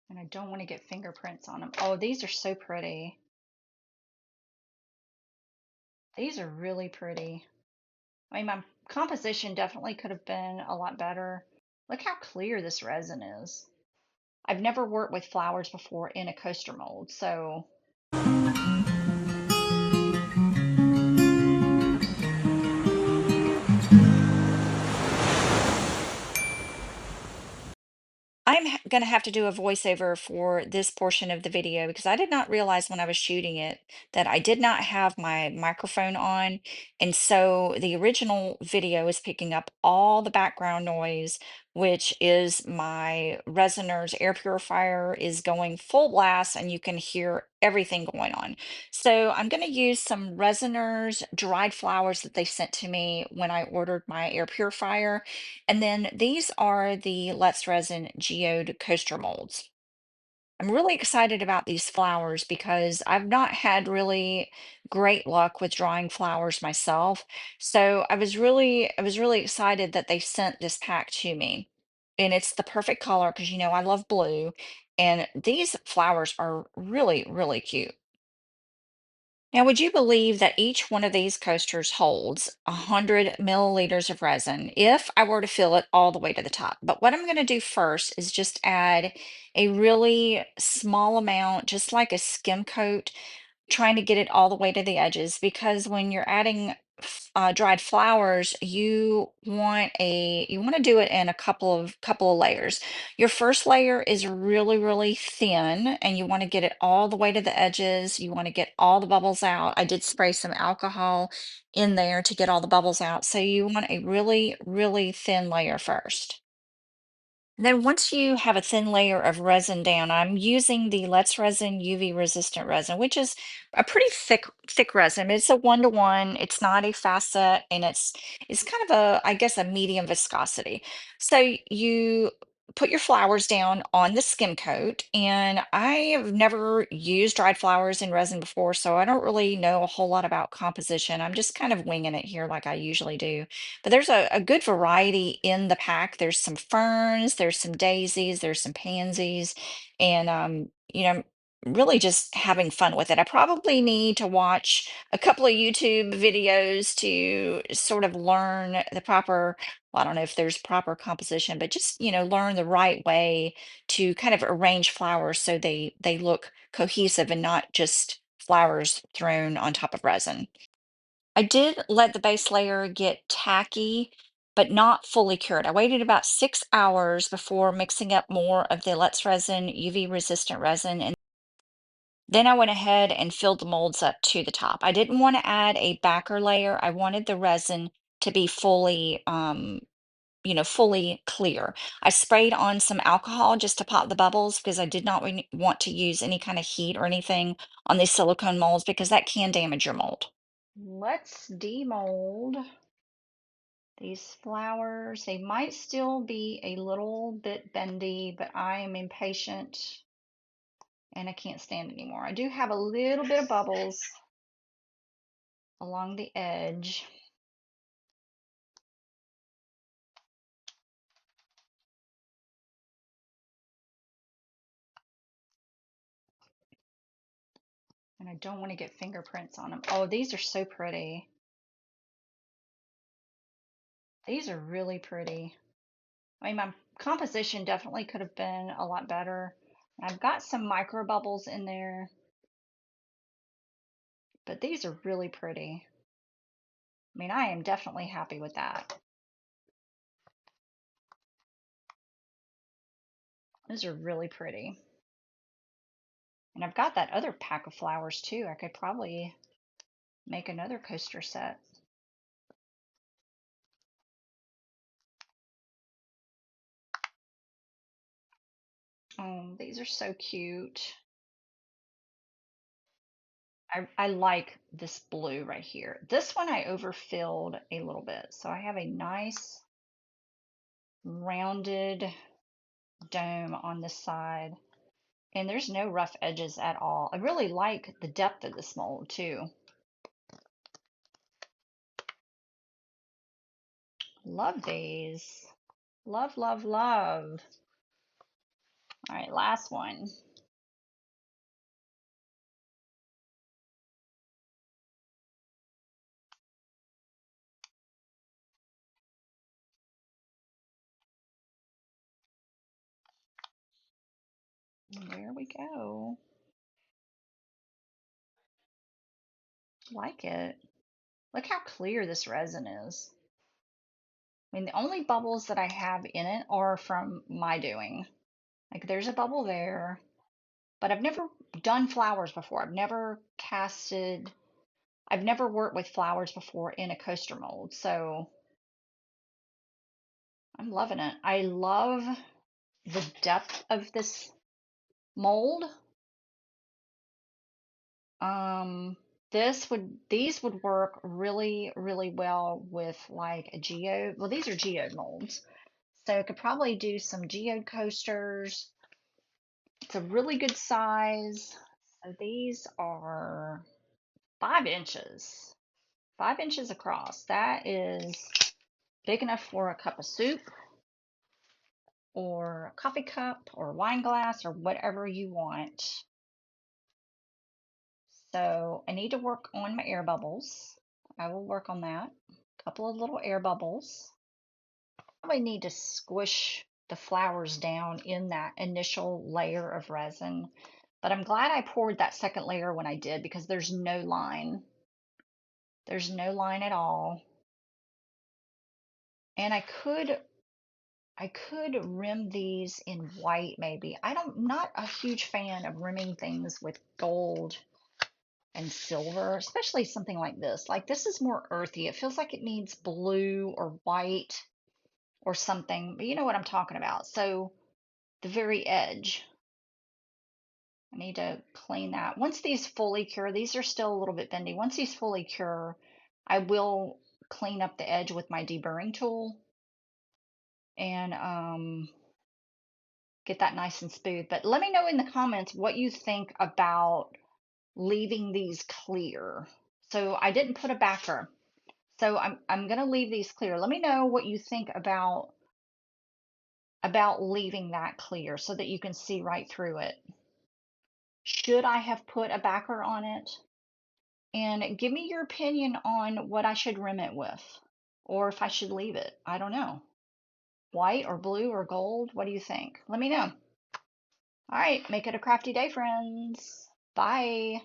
And I don't want to get fingerprints on them. Oh, these are so pretty. These are really pretty. I mean, my composition definitely could have been a lot better. Look how clear this resin is. I've never worked with flowers before in a coaster mold, so I'm going to have to do a voiceover for this portion of the video because I did not realize when I was shooting it that I did not have my microphone on. And so the original video is picking up all the background noise, which is my Resiners air purifier is going full blast and you can hear everything going on. So I'm going to use some Resiners dried flowers that they sent to me when I ordered my air purifier. And then these are the Let's Resin geode coaster molds. I'm really excited about these flowers because I've not had really great luck with drawing flowers myself. So I was really excited that they sent this pack to me. And it's the perfect color because I love blue. And these flowers are really, really cute. Now, would you believe that each one of these coasters holds 100 milliliters of resin if I were to fill it all the way to the top? But what I'm going to do first is just add a really small amount, just like a skim coat, trying to get it all the way to the edges because when you're adding dried flowers, you want to do it in a couple of layers. Your first layer is really, really thin, and you want to get it all the way to the edges. You want to get all the bubbles out. I did spray some alcohol in there to get all the bubbles out. So you want a really, really thin layer first. Then once you have a thin layer of resin down, I'm using the Let's Resin UV resistant resin, which is a pretty thick resin. It's a 1-to-1. It's not a facet, and it's kind of I guess, a medium viscosity. So you put your flowers down on the skim coat, and I have never used dried flowers in resin before, so I don't really know a whole lot about composition. I'm just kind of winging it here like I usually do. But there's a good variety in the pack. There's some ferns, there's some daisies, there's some pansies, and really just having fun with it. I probably need to watch a couple of YouTube videos to sort of learn the proper, well, I don't know if there's proper composition, but just, learn the right way to kind of arrange flowers so they look cohesive and not just flowers thrown on top of resin. I did let the base layer get tacky, but not fully cured. I waited about 6 hours before mixing up more of the Let's Resin UV resistant resin. And then I went ahead and filled the molds up to the top. I didn't want to add a backer layer. I wanted the resin to be fully clear. I sprayed on some alcohol just to pop the bubbles because I did not want to use any kind of heat or anything on these silicone molds because that can damage your mold. Let's demold these flowers. They might still be a little bit bendy, but I am impatient and I can't stand anymore. I do have a little bit of bubbles along the edge. And I don't want to get fingerprints on them. Oh, these are so pretty. These are really pretty. I mean, my composition definitely could have been a lot better. I've got some micro bubbles in there, but these are really pretty. I mean, I am definitely happy with that. Those are really pretty. And I've got that other pack of flowers too. I could probably make another coaster set. Oh, these are so cute. I like this blue right here. This one I overfilled a little bit. So I have a nice rounded dome on this side. And there's no rough edges at all. I really like the depth of this mold too. Love these. Love, love, love. All right, last one. There we go. Like it. Look how clear this resin is. I mean, the only bubbles that I have in it are from my doing. Like there's a bubble there, but I've never done flowers before. I've never worked with flowers before in a coaster mold. So I'm loving it. I love the depth of this mold. Um, these would work really, really well with like a geode. Well, these are geode molds. So I could probably do some geode coasters. It's a really good size. So these are 5 inches, 5 inches across. That is big enough for a cup of soup or a coffee cup or wine glass or whatever you want. So I need to work on my air bubbles. I will work on that. A couple of little air bubbles. Probably need to squish the flowers down in that initial layer of resin. But I'm glad I poured that second layer when I did because there's no line. There's no line at all. And I could rim these in white maybe. I'm not a huge fan of rimming things with gold and silver, especially something like this. Like this is more earthy. It feels like it needs blue or white or something, but you know what I'm talking about. So the very edge, I need to clean that. Once these fully cure, these are still a little bit bendy. Once these fully cure, I will clean up the edge with my deburring tool and get that nice and smooth. But let me know in the comments what you think about leaving these clear. So I didn't put a backer. So I'm gonna leave these clear. Let me know what you think about leaving that clear so that you can see right through it. Should I have put a backer on it? And give me your opinion on what I should rim it with, or if I should leave it. I don't know. White or blue or gold? What do you think? Let me know. All right, make it a crafty day, friends. Bye.